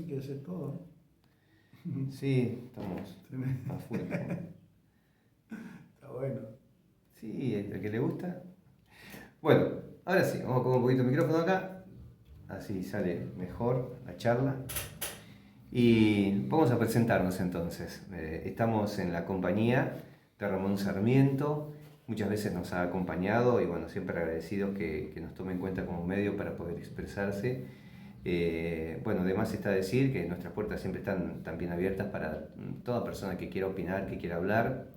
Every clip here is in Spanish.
Hay que hacer todo. Sí, estamos a full. Está bueno. Sí, el que le gusta. Bueno, ahora sí, vamos a poner un poquito el micrófono acá. Así sale mejor la charla. Y vamos a presentarnos entonces. Estamos en la compañía de Ramón Sarmiento. Muchas veces nos ha acompañado y bueno, siempre agradecidos que nos tome en cuenta como medio para poder expresarse. Bueno, además está decir que nuestras puertas siempre están también abiertas para toda persona que quiera opinar, que quiera hablar.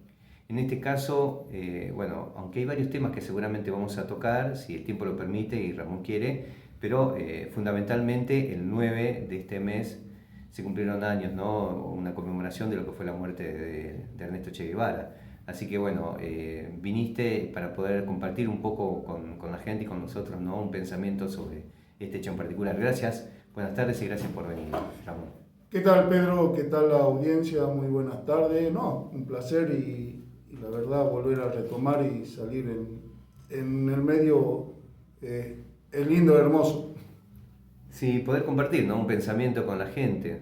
En este caso, bueno, aunque hay varios temas que seguramente vamos a tocar, si el tiempo lo permite y Ramón quiere, pero fundamentalmente el 9 de este mes se cumplieron años, ¿no? Una conmemoración de lo que fue la muerte de Ernesto Che Guevara. Así que bueno, viniste para poder compartir un poco con la gente y con nosotros, ¿no? Un pensamiento sobre este hecho en particular. Gracias, buenas tardes y gracias por venir, Ramón. ¿Qué tal, Pedro? ¿Qué tal la audiencia? Muy buenas tardes. No, un placer y la verdad volver a retomar y salir en el medio es lindo, hermoso. Sí, poder compartir, ¿no? Un pensamiento con la gente.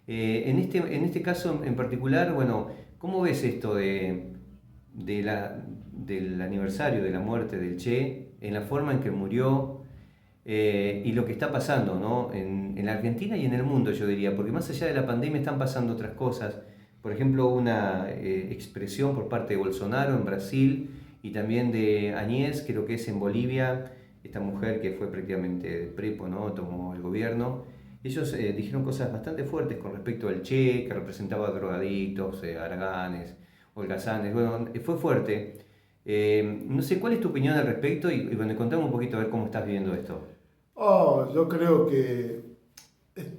En este caso en particular, bueno, ¿cómo ves esto del aniversario de la muerte del Che, en la forma en que murió y lo que está pasando, ¿no? En la Argentina y en el mundo, yo diría, porque más allá de la pandemia están pasando otras cosas. Por ejemplo, una expresión por parte de Bolsonaro en Brasil y también de Añez, creo que es en Bolivia, esta mujer que fue prácticamente prepo, ¿no? Tomó el gobierno. Ellos dijeron cosas bastante fuertes con respecto al Che, que representaba a drogadictos, haraganes, holgazanes. Bueno, fue fuerte. No sé, ¿cuál es tu opinión al respecto? Y bueno, contame un poquito a ver cómo estás viviendo esto. Oh, yo creo que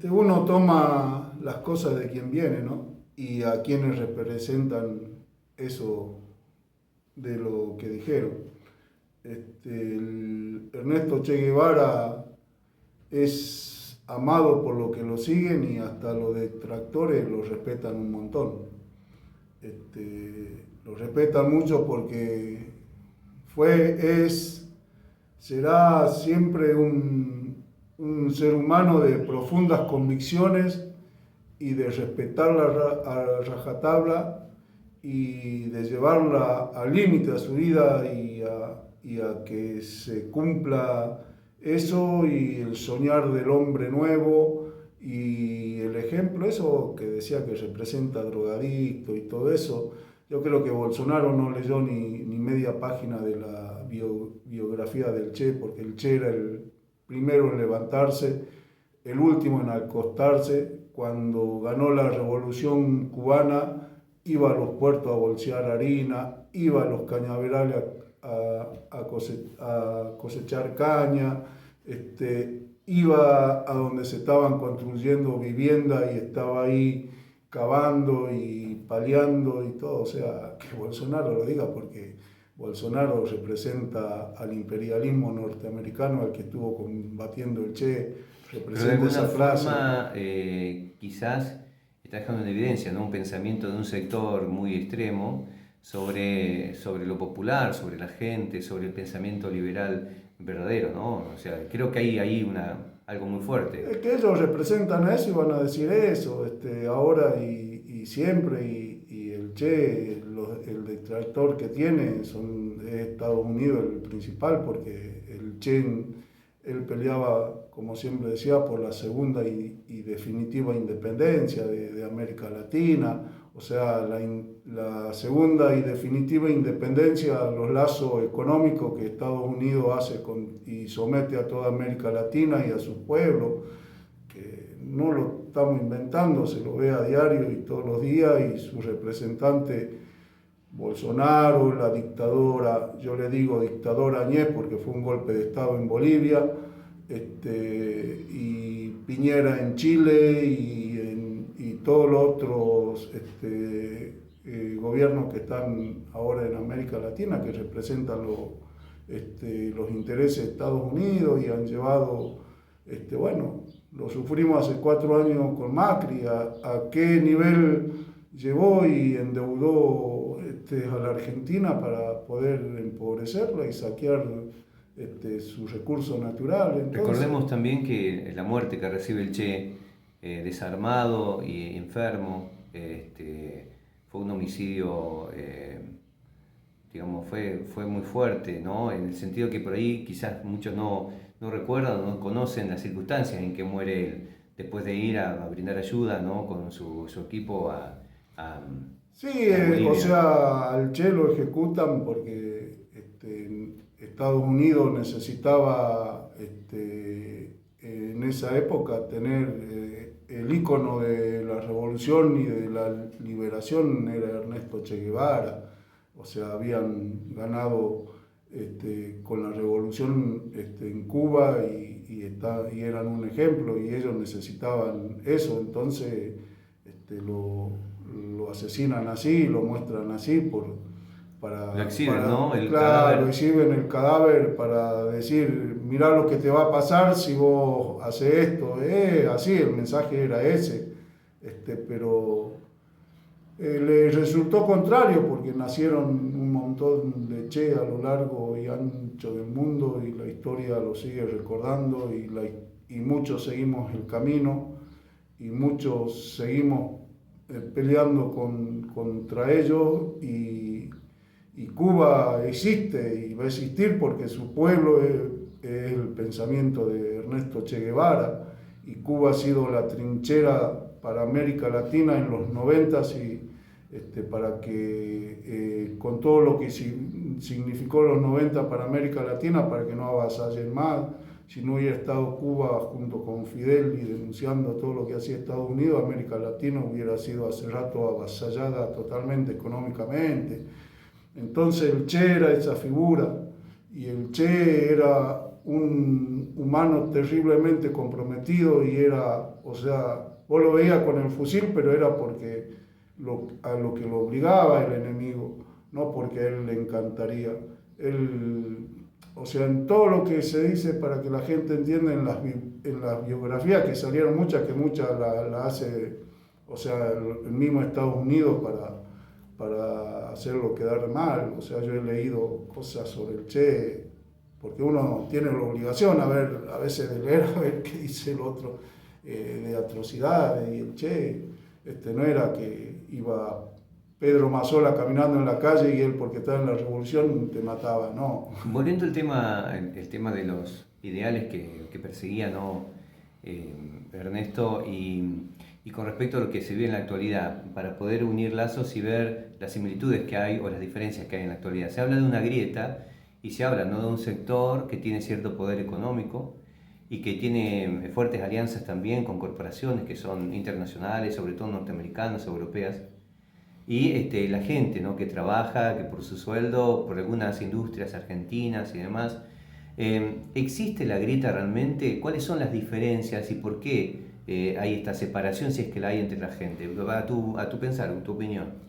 uno toma las cosas de quien viene, ¿no? Y a quienes representan eso de lo que dijeron. El Ernesto Che Guevara es amado por los que lo siguen y hasta los detractores lo respetan un montón. Lo respetan mucho porque será siempre un ser humano de profundas convicciones y de respetar a rajatabla y de llevarla al límite a su vida y a que se cumpla eso y el soñar del hombre nuevo y el ejemplo, eso que decía que representa drogadicto y todo eso. Yo creo que Bolsonaro no leyó ni media página de la biografía del Che, porque el Che era el primero en levantarse, el último en acostarse. Cuando ganó la revolución cubana, iba a los puertos a bolsear harina, iba a los cañaverales a cosechar caña, iba a donde se estaban construyendo viviendas y estaba ahí cavando y paliando y todo. O sea, que Bolsonaro lo diga porque Bolsonaro representa al imperialismo norteamericano al que estuvo combatiendo el Che, Pero de representa alguna esa frase. forma, quizás está dejando en evidencia, ¿no? Un pensamiento de un sector muy extremo sobre lo popular, sobre la gente, sobre el pensamiento liberal verdadero, ¿no? O sea, creo que hay ahí algo muy fuerte. Es que ellos representan eso y van a decir eso, ahora y siempre, y el Che, el detractor que tiene es Estados Unidos el principal, porque el Che, él peleaba, como siempre decía, por la segunda y definitiva independencia de América Latina, o sea, la segunda y definitiva independencia, los lazos económicos que Estados Unidos hace y somete a toda América Latina y a su pueblo, que no lo estamos inventando, se lo ve a diario y todos los días, y su representante Bolsonaro, la dictadora, yo le digo dictadora Añez porque fue un golpe de Estado en Bolivia, y Piñera en Chile y todos los otros gobiernos que están ahora en América Latina, que representan los intereses de Estados Unidos y han llevado, bueno, lo sufrimos hace 4 años con Macri, a qué nivel llevó y endeudó a la Argentina para poder empobrecerla y saquear sus recursos naturales. Entonces, Recordemos también que la muerte que recibe el Che desarmado y enfermo. Fue un homicidio, digamos, fue muy fuerte, ¿no? En el sentido que por ahí quizás muchos no recuerdan o no conocen las circunstancias en que muere él, después de ir a brindar ayuda, ¿no? Con su equipo a Sí, Bolivia. o sea, al Che lo ejecutan porque Estados Unidos necesitaba en esa época tener el ícono de la revolución y de la liberación era Ernesto Che Guevara. O sea, habían ganado con la revolución en Cuba y eran un ejemplo y ellos necesitaban eso, entonces lo asesinan así, lo muestran así Lo exhiben, ¿no? El claro, cadáver. exhiben el cadáver para decir, mirá lo que te va a pasar si vos haces esto, así, el mensaje era ese, pero le resultó contrario porque nacieron un montón de Che a lo largo y ancho del mundo y la historia lo sigue recordando y muchos seguimos el camino y muchos seguimos peleando contra ellos y Cuba existe y va a existir porque su pueblo es el pensamiento de Ernesto Che Guevara y Cuba ha sido la trinchera para América Latina en los 90s y para que con todo lo que significó los 90 para América Latina, para que no avasallen más, si no hubiera estado Cuba junto con Fidel y denunciando todo lo que hacía Estados Unidos, América Latina hubiera sido hace rato avasallada totalmente económicamente. Entonces el Che era esa figura y el Che era un humano terriblemente comprometido y era, o sea, vos lo veías con el fusil, pero era porque a lo que lo obligaba el enemigo, no porque a él le encantaría. O sea, en todo lo que se dice para que la gente entienda en las biografías, que salieron muchas la hace, o sea, el mismo Estados Unidos para hacerlo quedar mal. O sea, yo he leído cosas sobre el Che, porque uno tiene la obligación a veces de leer, a ver qué dice el otro, de atrocidades, y el Che no era que iba Pedro Mazzola caminando en la calle y él porque estaba en la revolución te mataba, no. Volviendo al tema, el tema de los ideales que perseguía, ¿no? Ernesto y con respecto a lo que se ve en la actualidad, para poder unir lazos y ver las similitudes que hay o las diferencias que hay en la actualidad. Se habla de una grieta y se habla, ¿no?, de un sector que tiene cierto poder económico y que tiene fuertes alianzas también con corporaciones que son internacionales, sobre todo norteamericanas, europeas, y la gente, ¿no?, que trabaja, que por su sueldo, por algunas industrias argentinas y demás. ¿Existe la grieta realmente? ¿Cuáles son las diferencias y por qué hay esta separación, si es que la hay entre la gente? A tu pensar, a tu opinión.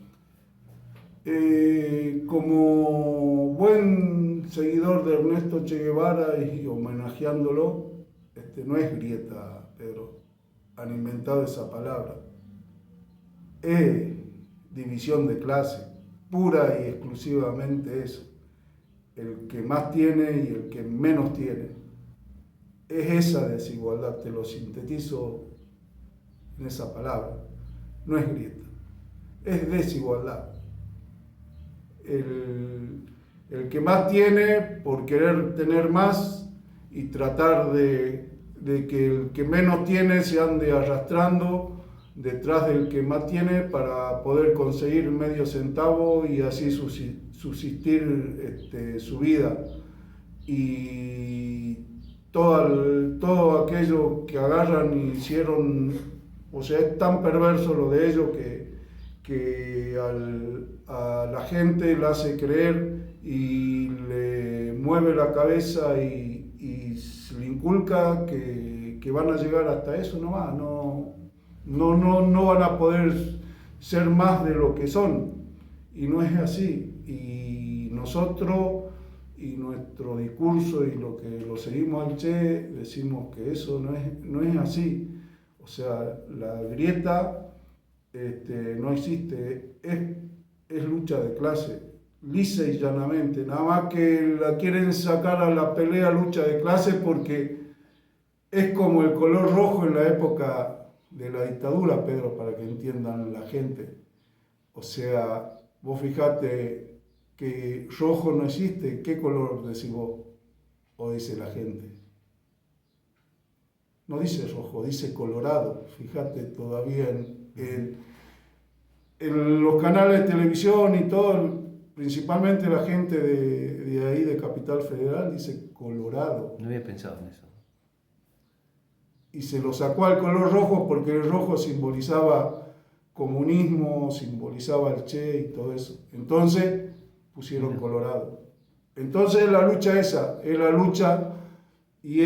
Como buen seguidor de Ernesto Che Guevara y homenajeándolo, no es grieta, Pedro, han inventado esa palabra. Es división de clase, pura y exclusivamente eso. El que más tiene y el que menos tiene. Es esa desigualdad, te lo sintetizo en esa palabra. No es grieta, es desigualdad. El que más tiene por querer tener más y tratar de que el que menos tiene se ande arrastrando detrás del que más tiene para poder conseguir medio centavo y así subsistir su vida. Y todo aquello que agarran y hicieron, o sea, es tan perverso lo de ellos que a la gente le hace creer y le mueve la cabeza y le inculca que van a llegar hasta eso nomás, no van a poder ser más de lo que son, y no es así. Y nosotros y nuestro discurso y lo seguimos al Che, decimos que eso no es así. O sea, la grieta no existe, es lucha de clase, lisa y llanamente, nada más que la quieren sacar a la pelea lucha de clase porque es como el color rojo en la época de la dictadura, Pedro, para que entiendan la gente. O sea, vos fijate que rojo no existe, ¿qué color decís vos? O dice la gente. No dice rojo, dice colorado. Fíjate todavía en los canales de televisión y todo, principalmente la gente de ahí de Capital Federal dice colorado. No había pensado en eso. Y se lo sacó al color rojo porque el rojo simbolizaba comunismo, simbolizaba el Che y todo eso. Entonces pusieron colorado. Entonces es la lucha esa, es la lucha y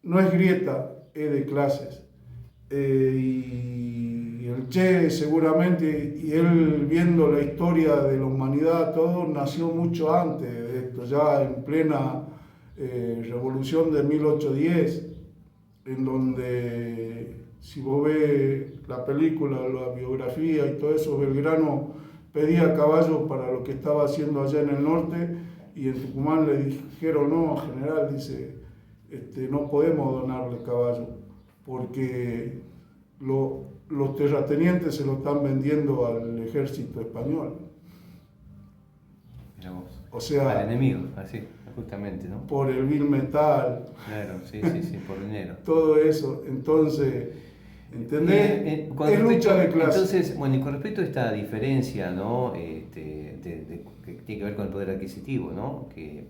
no es grieta, es de clases. Y el Che seguramente, y él viendo la historia de la humanidad, todo nació mucho antes de esto, ya en plena revolución de 1810, en donde si vos ves la película, la biografía y todo eso, Belgrano pedía caballos para lo que estaba haciendo allá en el norte, y en Tucumán le dijeron, no, general, dice, no podemos donarle caballos, porque los terratenientes se lo están vendiendo al ejército español. Mira vos. O sea, al enemigo, así, justamente, ¿no? Por el vil metal. Claro, sí, por dinero. Todo eso, entonces, ¿entendés? Es lucha de clase. Entonces, bueno, y con respecto a esta diferencia, ¿no? Que tiene que ver con el poder adquisitivo, ¿no? Que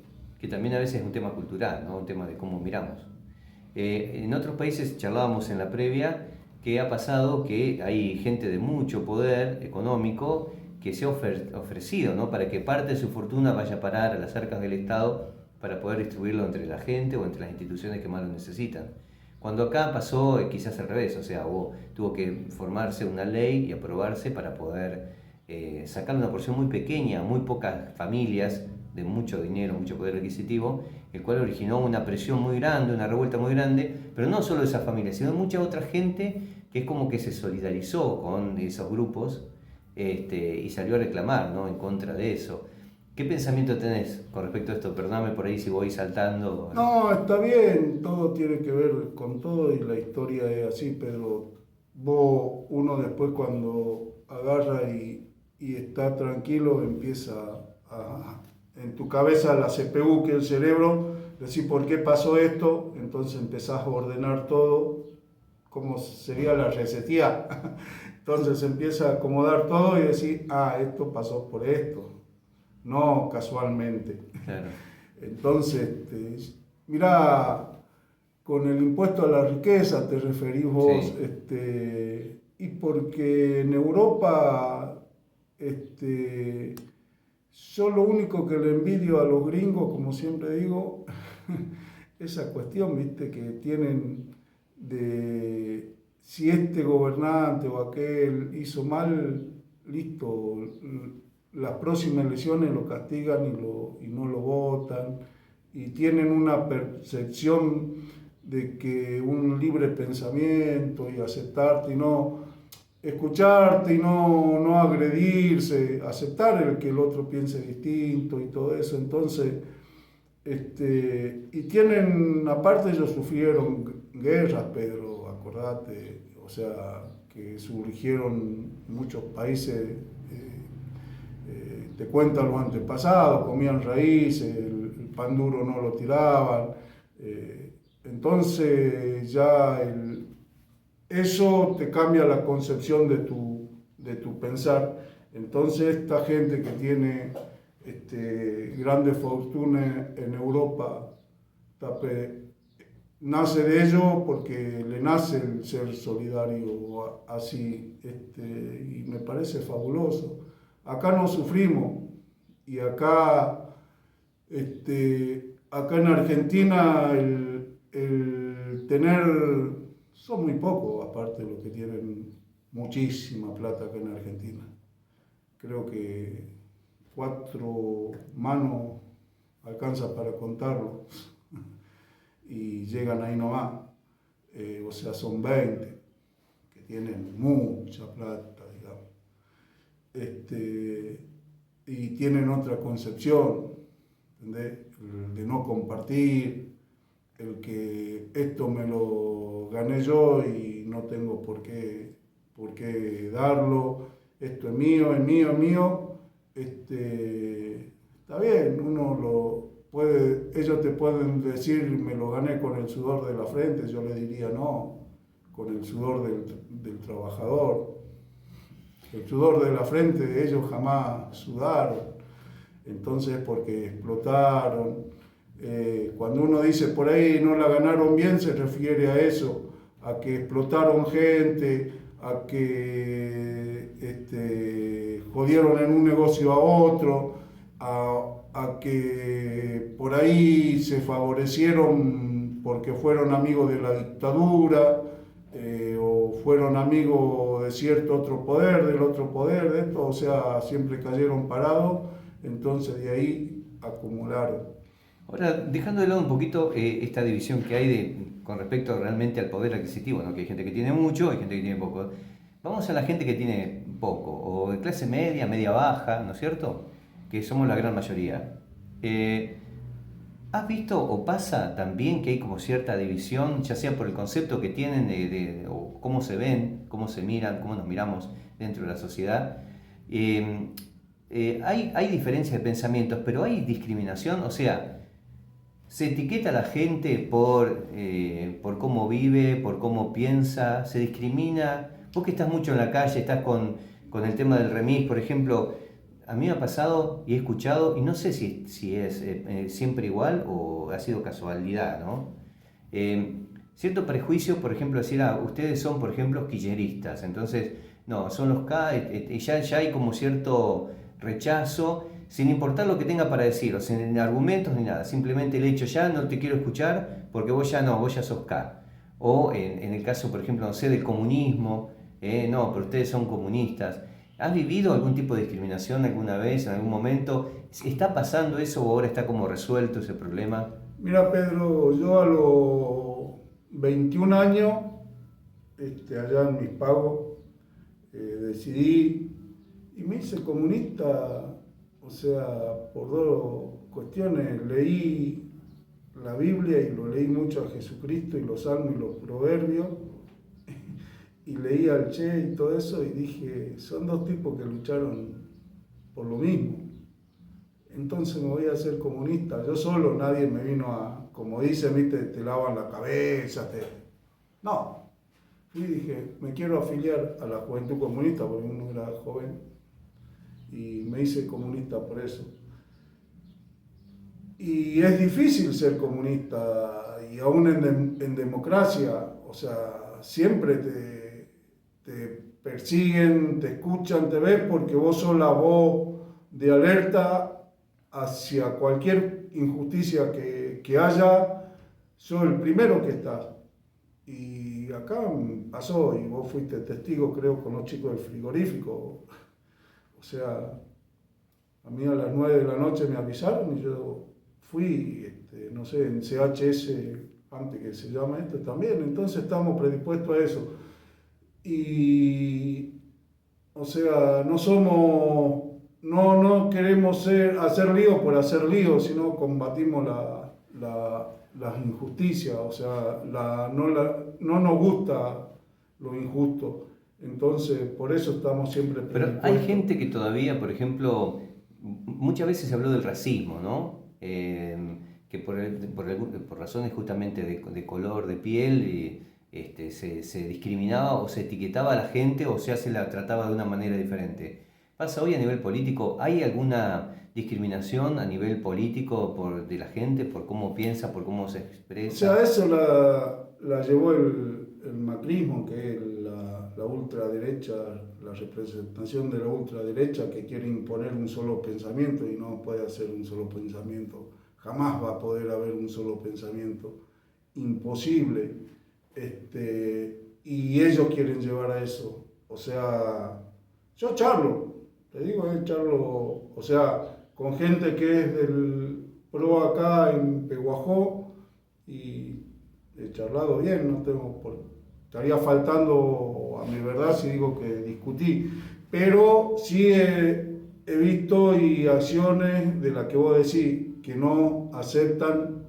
también a veces es un tema cultural, ¿no? Un tema de cómo miramos. En otros países charlábamos en la previa que ha pasado que hay gente de mucho poder económico que se ha ofrecido, ¿no? Para que parte de su fortuna vaya a parar a las arcas del Estado para poder distribuirlo entre la gente o entre las instituciones que más lo necesitan. Cuando acá pasó quizás al revés, o sea, tuvo que formarse una ley y aprobarse para poder sacar una porción muy pequeña, muy pocas familias de mucho dinero, mucho poder adquisitivo, el cual originó una presión muy grande, una revuelta muy grande, pero no solo de esas familias, sino de mucha otra gente que es como que se solidarizó con esos grupos y salió a reclamar, ¿no? En contra de eso. ¿Qué pensamiento tenés con respecto a esto? Perdóname por ahí si voy saltando. No, está bien, todo tiene que ver con todo y la historia es así, pero uno después cuando agarra y está tranquilo empieza en tu cabeza la CPU, que es el cerebro, decir por qué pasó esto, entonces empezás a ordenar todo, como sería la resetía. Entonces empieza a acomodar todo y decir, esto pasó por esto. No casualmente. Claro. Entonces, mira, con el impuesto a la riqueza te referís vos, Sí. Y porque en Europa, yo lo único que le envidio a los gringos, como siempre digo, esa cuestión, viste, que tienen de si este gobernante o aquel hizo mal, listo, las próximas elecciones lo castigan y no lo votan, y tienen una percepción de que un libre pensamiento y aceptarte y no escucharte y no agredirse, aceptar el que el otro piense distinto y todo eso. Entonces, y tienen, aparte ellos sufrieron guerras, Pedro, acordate, o sea, que surgieron muchos países, te cuentan los antepasados, comían raíces, el pan duro no lo tiraban, entonces ya eso te cambia la concepción de tu pensar. Entonces esta gente que tiene grandes fortunas en Europa, nace de ello porque le nace el ser solidario así, y me parece fabuloso. Acá no sufrimos y acá en Argentina el tener, son muy pocos aparte de los que tienen muchísima plata acá en Argentina. Creo que 4 manos alcanza para contarlo y llegan ahí nomás. O sea, son 20 que tienen mucha plata, digamos. Y tienen otra concepción, ¿entendés? De no compartir, el que esto me lo gané yo y no tengo por qué darlo, esto es mío, es mío, es mío, está bien, uno lo puede, ellos te pueden decir me lo gané con el sudor de la frente, yo le diría no, con el sudor del trabajador. El sudor de la frente ellos jamás sudaron, entonces porque explotaron. Cuando uno dice por ahí no la ganaron bien, se refiere a eso, a que explotaron gente, a que jodieron en un negocio a otro, a que por ahí se favorecieron porque fueron amigos de la dictadura, o fueron amigos de cierto otro poder, del otro poder, de esto, o sea, siempre cayeron parados, entonces de ahí acumularon. Ahora, dejando de lado un poquito esta división que hay con respecto realmente al poder adquisitivo, ¿no? Que hay gente que tiene mucho, hay gente que tiene poco. Vamos a la gente que tiene poco, o de clase media, media baja, ¿no es cierto? Que somos la gran mayoría. ¿Has visto o pasa también que hay como cierta división, ya sea por el concepto que tienen o cómo se ven, cómo se miran, cómo nos miramos dentro de la sociedad? Hay diferencias de pensamientos, pero hay discriminación, o sea, se etiqueta a la gente por cómo vive, por cómo piensa, se discrimina. Vos que estás mucho en la calle, estás con el tema del remis, por ejemplo, a mí me ha pasado y he escuchado, y no sé si es siempre igual o ha sido casualidad, ¿no? Cierto prejuicio, por ejemplo, decir, ustedes son, por ejemplo, kirchneristas, entonces, no, son los K, ya hay como cierto rechazo, sin importar lo que tenga para decir, o sin argumentos ni nada, simplemente el hecho ya no te quiero escuchar porque vos ya sos K. O en el caso, por ejemplo, no sé, del comunismo, no, pero ustedes son comunistas. ¿Has vivido algún tipo de discriminación alguna vez, en algún momento? ¿Está pasando eso o ahora está como resuelto ese problema? Mira, Pedro, yo a los 21 años, allá en mis pagos, decidí y me hice comunista, o sea, por dos cuestiones. Leí la Biblia y lo leí mucho a Jesucristo y los salmos y los proverbios, y leí al Che y todo eso y dije, son dos tipos que lucharon por lo mismo. Entonces me voy a hacer comunista. Yo solo, nadie me vino a, como dicen, viste, te lavan la cabeza, No. Y dije, me quiero afiliar a la Juventud Comunista porque uno era joven y me hice comunista por eso. Y es difícil ser comunista y aún en democracia, o sea, siempre te persiguen, te escuchan, te ven porque vos sos la voz de alerta hacia cualquier injusticia que haya, sos el primero que estás. Y acá pasó, y vos fuiste testigo, creo, con los chicos del frigorífico. O sea, a mí a las 9 de la noche me avisaron y yo fui, no sé, en CHS, antes que se llama esto también, entonces estamos predispuestos a eso. Y, o sea, no queremos hacer lío por hacer lío, sino combatimos las injusticias, o sea, no nos gusta lo injusto. Entonces, por eso estamos siempre Pero hay gente que todavía, por ejemplo, muchas veces se habló del racismo, ¿no? Que por razones justamente de color, de piel, se discriminaba o se etiquetaba a la gente o se la trataba de una manera diferente. ¿Pasa hoy a nivel político? ¿Hay alguna discriminación a nivel político de la gente, por cómo piensa, por cómo se expresa? O sea, eso la llevó el macrismo, que es la ultraderecha, la representación de la ultraderecha que quiere imponer un solo pensamiento y no puede hacer un solo pensamiento. Jamás va a poder haber un solo pensamiento. Imposible. Y ellos quieren llevar a eso. O sea, yo charlo, te digo, charlo, o sea, con gente que es del PRO acá en Peguajó y he charlado bien, no tengo estaría faltando a mi verdad si digo que discutí, pero sí he visto y acciones de las que vos decís que no aceptan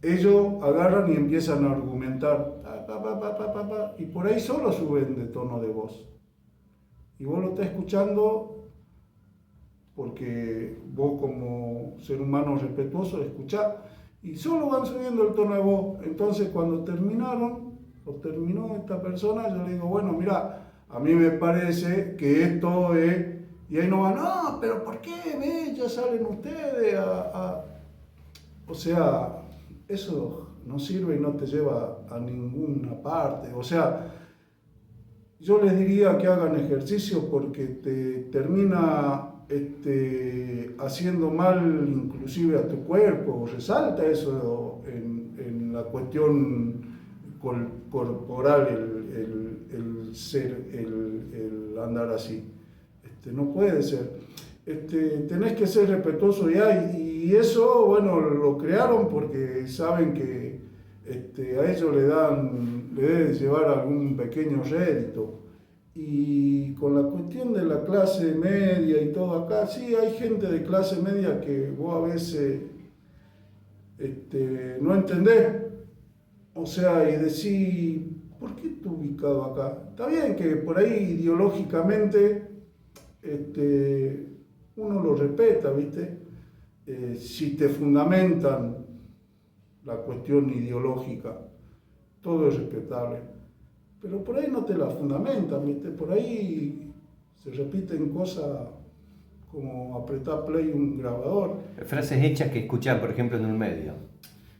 ellos agarran y empiezan a argumentar, y por ahí solo suben de tono de voz. Y vos lo estás escuchando porque vos como ser humano respetuoso escuchás y solo van subiendo el tono de voz. Entonces cuando terminó esta persona, yo le digo, bueno, mira, a mí me parece que esto es... Y ahí no van, no, pero ¿por qué? ¿Ve? Ya salen ustedes O sea, eso no sirve y no te lleva a ninguna parte. O sea, yo les diría que hagan ejercicio porque te termina haciendo mal inclusive a tu cuerpo. Resalta eso en la cuestión corporal, el andar así. No puede ser. Tenés que ser respetuoso ya y eso, bueno, lo crearon porque saben que a ellos le debe llevar algún pequeño rédito. Y con la cuestión de la clase media y todo acá, sí hay gente de clase media que vos a veces no entendés. O sea, y decís, ¿por qué estás ubicado acá? Está bien que por ahí ideológicamente uno lo respeta, ¿viste? Si te fundamentan la cuestión ideológica, todo es respetable. Pero por ahí no te la fundamentan, ¿viste? Por ahí se repiten cosas como apretar play un grabador. Frases hechas que escuchan, por ejemplo, en un medio.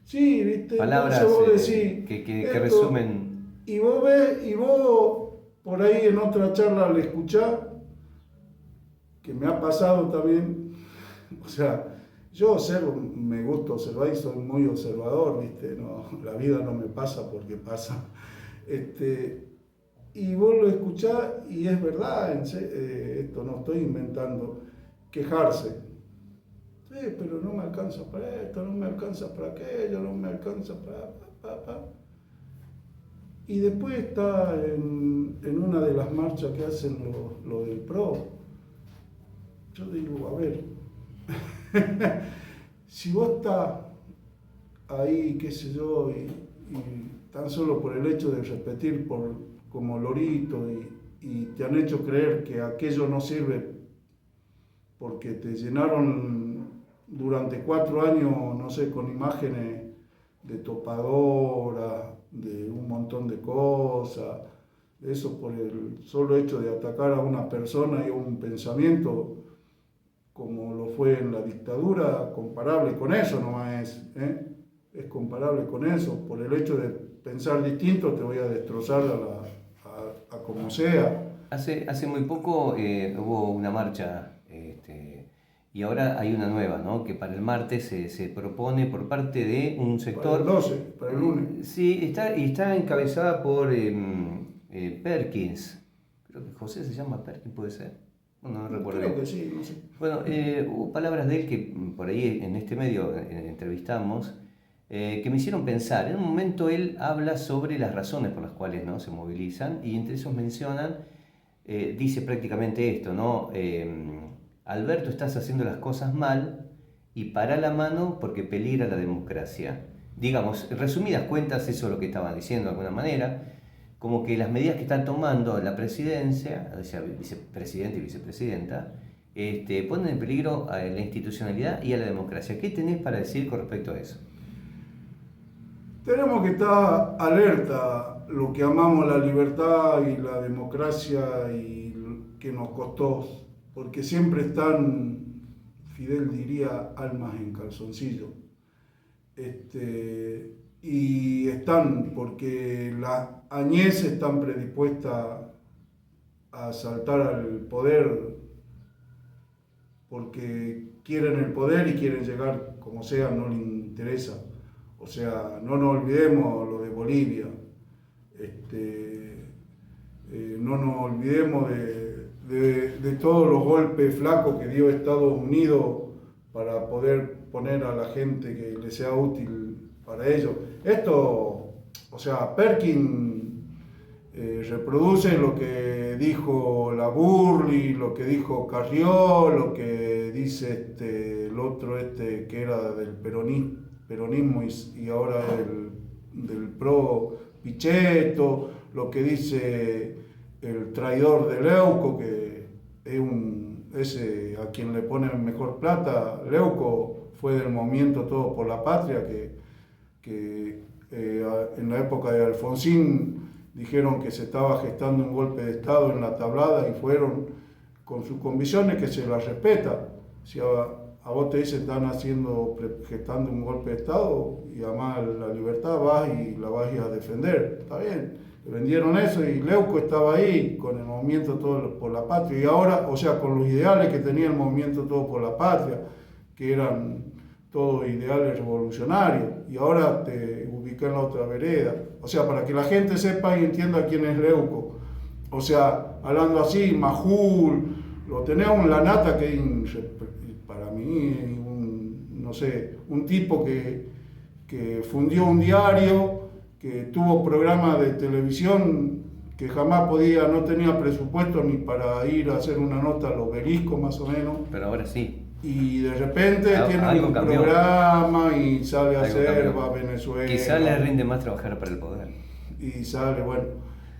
Sí, ¿viste? Palabras vos decís, que resumen. Y vos ves, y vos por ahí en otra charla le escuchás, que me ha pasado también, o sea, yo observo, me gusta observar y soy muy observador, ¿viste? No, la vida no me pasa porque pasa. Y vos lo escuchás y es verdad, esto no estoy inventando, quejarse. Sí, pero no me alcanza para esto, no me alcanza para aquello, no me alcanza para... Y después está en una de las marchas que hacen lo del PRO. Yo digo, a ver, si vos estás ahí, qué sé yo, y tan solo por el hecho de repetir como lorito y te han hecho creer que aquello no sirve porque te llenaron durante 4 años, no sé, con imágenes de topadora, de un montón de cosas, eso por el solo hecho de atacar a una persona y a un pensamiento, como lo fue en la dictadura, comparable con eso nomás es comparable con eso, por el hecho de pensar distinto te voy a destrozar a como sea. Hace muy poco hubo una marcha y ahora hay una nueva, ¿no? Que para el martes se propone por parte de un sector... Para el 12, para el lunes. Sí, está encabezada por Perkins. Creo que José se llama Perkins, ¿puede ser? No recuerdo bien. Creo que sí, no sé. Bueno, hubo palabras de él que por ahí en este medio entrevistamos, que me hicieron pensar. En un momento él habla sobre las razones por las cuales no se movilizan y entre esos mencionan, dice prácticamente esto, ¿no? Alberto, estás haciendo las cosas mal y para la mano porque peligra la democracia. Digamos, en resumidas cuentas, eso es lo que estaban diciendo de alguna manera, como que las medidas que está tomando la presidencia, o sea, vicepresidente y vicepresidenta, ponen en peligro a la institucionalidad y a la democracia. ¿Qué tenés para decir con respecto a eso? Tenemos que estar alerta, lo que amamos la libertad y la democracia y que nos costó, porque siempre están, Fidel diría, almas en calzoncillo. Y están, porque las añeces están predispuestas a saltar al poder porque quieren el poder y quieren llegar como sea, no les interesa. O sea, no nos olvidemos lo de Bolivia, no nos olvidemos de todos los golpes flacos que dio Estados Unidos para poder poner a la gente que le sea útil para ellos. Esto, o sea, Perkins reproduce lo que dijo Laburri, lo que dijo Carrió, lo que dice el otro que era del peronismo, peronismo y ahora del PRO Pichetto, lo que dice el traidor de Leuco, que es ese a quien le ponen mejor plata. Leuco fue del movimiento Todos por la Patria, que en la época de Alfonsín dijeron que se estaba gestando un golpe de Estado en la Tablada y fueron con sus convicciones, que se las respeta. Si a vos te dicen están gestando un golpe de Estado y además la libertad, vas y la vas a defender, está bien. Le vendieron eso y Leuco estaba ahí con el movimiento Todo por la Patria y ahora, o sea, con los ideales que tenía el movimiento Todo por la Patria, que eran todos ideales revolucionarios, y ahora te ubicé en la otra vereda. O sea, para que la gente sepa y entienda quién es Leuco. O sea, hablando así, Majul, lo tenemos en la nata, que para mí, no sé, un tipo que fundió un diario, que tuvo programas de televisión que jamás no tenía presupuesto ni para ir a hacer una nota al Obelisco, más o menos. Pero ahora sí. Y de repente tiene un programa y sale a hacer, va a Venezuela. Quizá le rinde más trabajar para el poder. Y sale, bueno.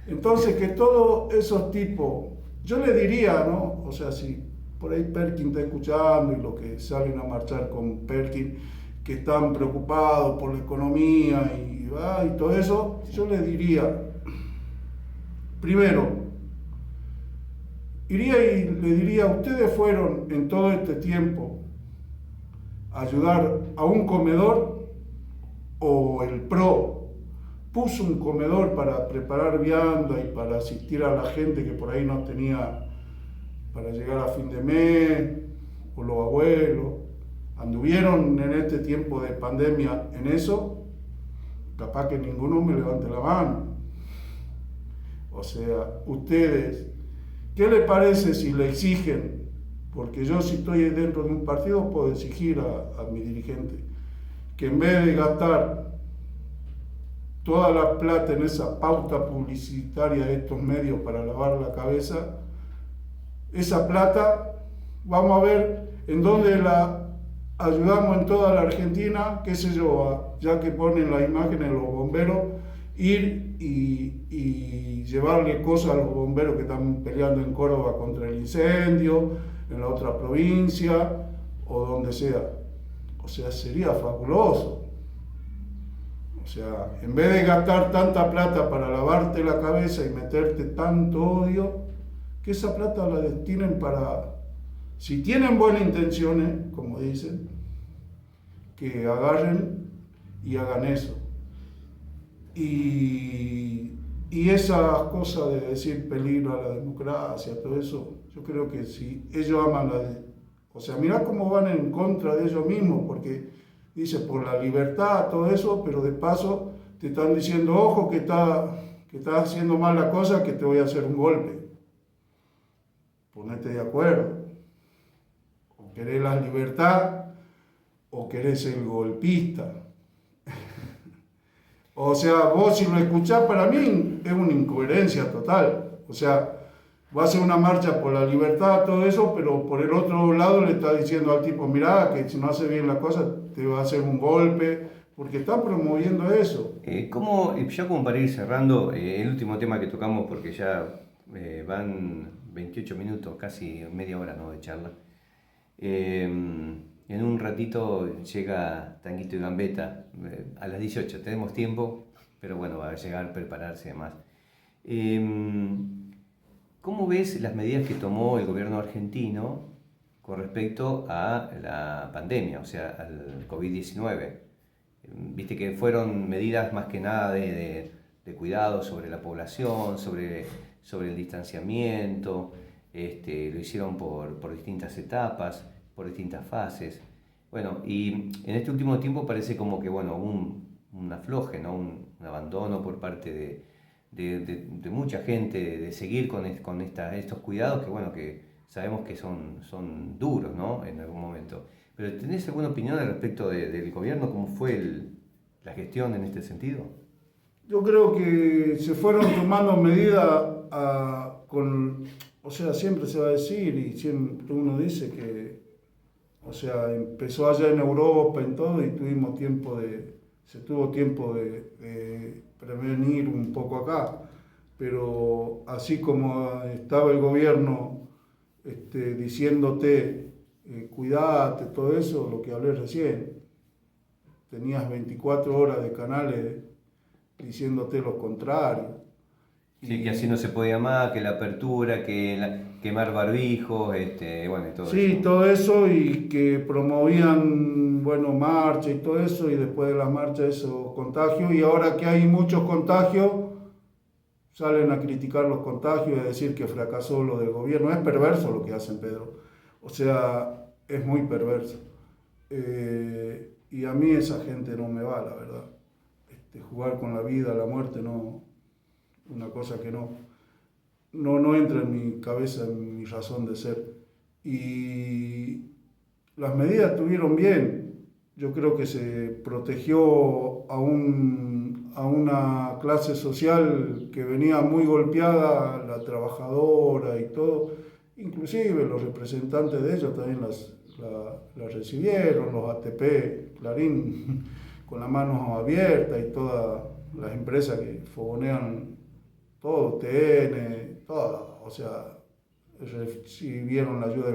Entonces, que todos esos tipos, yo le diría, ¿no? O sea, si por ahí Perkin está escuchando y los que salen a marchar con Perkin, que están preocupados por la economía y todo eso, yo le diría, primero, iría y le diría, ustedes fueron en todo este tiempo a ayudar a un comedor, o el PRO puso un comedor para preparar vianda y para asistir a la gente que por ahí no tenía para llegar a fin de mes, o los abuelos, anduvieron en este tiempo de pandemia en eso, capaz que ninguno me levante la mano. O sea, ustedes, ¿qué le parece si le exigen? Porque yo, si estoy dentro de un partido, puedo exigir a mi dirigente que en vez de gastar toda la plata en esa pauta publicitaria de estos medios para lavar la cabeza, esa plata, vamos a ver en dónde la ayudamos en toda la Argentina, qué sé yo, ya que ponen las imágenes de los bomberos, ir y llevarle cosas a los bomberos que están peleando en Córdoba contra el incendio, en la otra provincia, o donde sea. O sea, sería fabuloso. O sea, en vez de gastar tanta plata para lavarte la cabeza y meterte tanto odio, que esa plata la destinen para, si tienen buenas intenciones, como dicen, que agarren y hagan eso. Y esas cosas de decir peligro a la democracia, todo eso, yo creo que si ellos aman o sea, mirá cómo van en contra de ellos mismos, porque dice por la libertad, todo eso, pero de paso te están diciendo, ojo, que estás haciendo mal la cosa, que te voy a hacer un golpe. Ponete de acuerdo. O querés la libertad, o querés ser golpista. O sea, vos si lo escuchás, para mí es una incoherencia total. O sea, va a hacer una marcha por la libertad, todo eso, pero por el otro lado le está diciendo al tipo, mirá, que si no hace bien la cosa, te va a hacer un golpe, porque está promoviendo eso. Ya como para ir cerrando, el último tema que tocamos, porque ya van 28 minutos, casi media hora, ¿no?, de charla. En un ratito llega Tanguito y Gambetta, a las 18, tenemos tiempo, pero bueno, va a llegar, prepararse y demás. ¿Cómo ves las medidas que tomó el gobierno argentino con respecto a la pandemia, o sea, al COVID-19? Viste que fueron medidas más que nada de cuidado sobre la población, sobre el distanciamiento, lo hicieron por distintas etapas, por distintas fases. Bueno, y en este último tiempo parece como que, bueno, un afloje, ¿no?, un abandono por parte de mucha gente de seguir con estos cuidados que, bueno, que sabemos que son duros, ¿no?, en algún momento. Pero ¿tenés alguna opinión al respecto del gobierno? ¿Cómo fue la gestión en este sentido? Yo creo que se fueron tomando medidas o sea, siempre se va a decir y siempre uno dice que O sea, empezó allá en Europa, en todo, y se tuvo tiempo de prevenir un poco acá. Pero así como estaba el gobierno diciéndote, cuidate, todo eso, lo que hablé recién, tenías 24 horas de canales diciéndote lo contrario. Sí, que así no se podía más, que la apertura, quemar barbijos, bueno, y todo eso. Sí, todo eso y que promovían, bueno, marcha y todo eso y después de la marcha eso, contagios y ahora que hay muchos contagios, salen a criticar los contagios y a decir que fracasó lo del gobierno. Es perverso lo que hacen, Pedro. O sea, es muy perverso. Y a mí esa gente no me va, la verdad. Jugar con la vida, la muerte, no, una cosa que no entra en mi cabeza, en mi razón de ser. Y las medidas estuvieron bien. Yo creo que se protegió a una clase social que venía muy golpeada, la trabajadora y todo. Inclusive los representantes de ellos también las recibieron, los ATP, Clarín, con las manos abiertas y todas las empresas que fogonean todo, TN, todas, o sea, recibieron la ayuda del